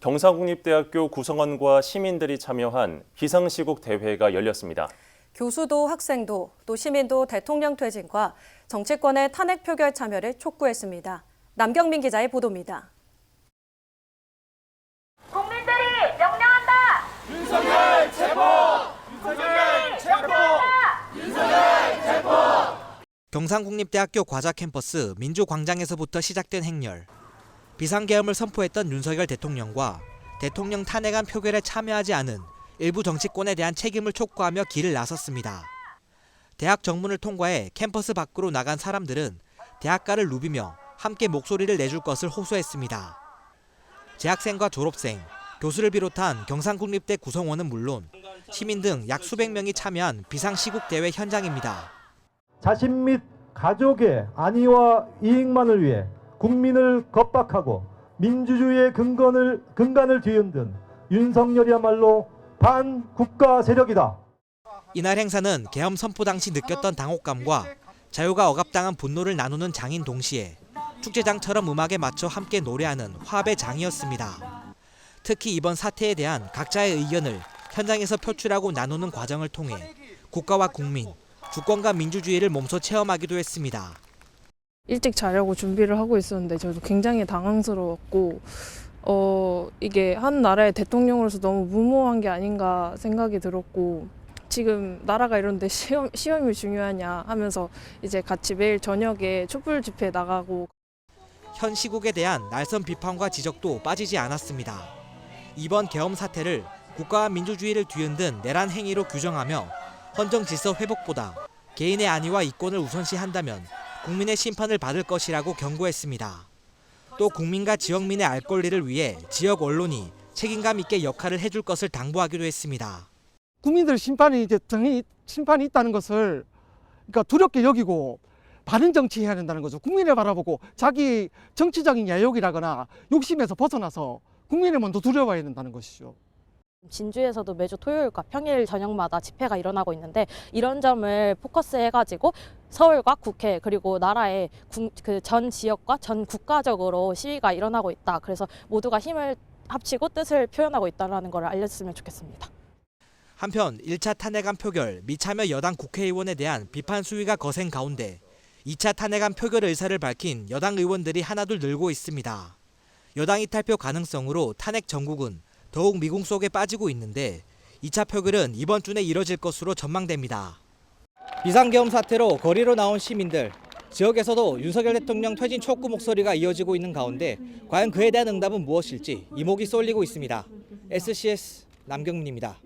경상국립대학교 구성원과 시민들이 참여한 비상시국 대회가 열렸습니다. 교수도 학생도 또 시민도 대통령 퇴진과 정치권의 탄핵 표결 참여를 촉구했습니다. 남경민 기자의 보도입니다. 국민들이 명령한다. 윤석열 체포! 윤석열 체포! 윤석열 체포! 경상국립대학교 과자 캠퍼스 민주광장에서부터 시작된 행렬. 비상계엄을 선포했던 윤석열 대통령과 대통령 탄핵안 표결에 참여하지 않은 일부 정치권에 대한 책임을 촉구하며 길을 나섰습니다. 대학 정문을 통과해 캠퍼스 밖으로 나간 사람들은 대학가를 누비며 함께 목소리를 내줄 것을 호소했습니다. 재학생과 졸업생, 교수를 비롯한 경상국립대 구성원은 물론 시민 등 약 수백 명이 참여한 비상시국 대회 현장입니다. 자신 및 가족의 안위와 이익만을 위해 국민을 겁박하고 민주주의의 근간을 뒤흔든 윤석열이야말로 반국가 세력이다. 이날 행사는 계엄 선포 당시 느꼈던 당혹감과 자유가 억압당한 분노를 나누는 장인 동시에 축제장처럼 음악에 맞춰 함께 노래하는 화합의 장이었습니다. 특히 이번 사태에 대한 각자의 의견을 현장에서 표출하고 나누는 과정을 통해 국가와 국민, 주권과 민주주의를 몸소 체험하기도 했습니다. 일찍 자려고 준비를 하고 있었는데 저도 굉장히 당황스러웠고 이게 한 나라의 대통령으로서 너무 무모한 게 아닌가 생각이 들었고 지금 나라가 이런데 시험이 중요하냐 하면서 이제 같이 매일 저녁에 촛불 집회에 나가고 현 시국에 대한 날선 비판과 지적도 빠지지 않았습니다. 이번 계엄 사태를 국가와 민주주의를 뒤흔든 내란 행위로 규정하며 헌정 질서 회복보다 개인의 안위와 이권을 우선시한다면 국민의 심판을 받을 것이라고 경고했습니다. 또 국민과 지역민의 알 권리를 위해 지역 언론이 책임감 있게 역할을 해줄 것을 당부하기도 했습니다. 국민들 심판이 있다는 것을 그러니까 두렵게 여기고 바른 정치해야 된다는 거죠. 국민을 바라보고 자기 정치적인 야욕이라거나 욕심에서 벗어나서 국민을 먼저 두려워해야 된다는 것이죠. 진주에서도 매주 토요일과 평일 저녁마다 집회가 일어나고 있는데 이런 점을 포커스해가지고 서울과 국회 그리고 나라의 전 지역과 전 국가적으로 시위가 일어나고 있다. 그래서 모두가 힘을 합치고 뜻을 표현하고 있다는 걸 알려줬으면 좋겠습니다. 한편 1차 탄핵안 표결 미참여 여당 국회의원에 대한 비판 수위가 거센 가운데 2차 탄핵안 표결 의사를 밝힌 여당 의원들이 하나둘 늘고 있습니다. 여당 이탈표 가능성으로 탄핵 정국은 더욱 미궁 속에 빠지고 있는데 2차 표결은 이번 주 내 이뤄질 것으로 전망됩니다. 비상계엄 사태로 거리로 나온 시민들, 지역에서도 윤석열 대통령 퇴진 촉구 목소리가 이어지고 있는 가운데 과연 그에 대한 응답은 무엇일지 이목이 쏠리고 있습니다. SCS 남경민입니다.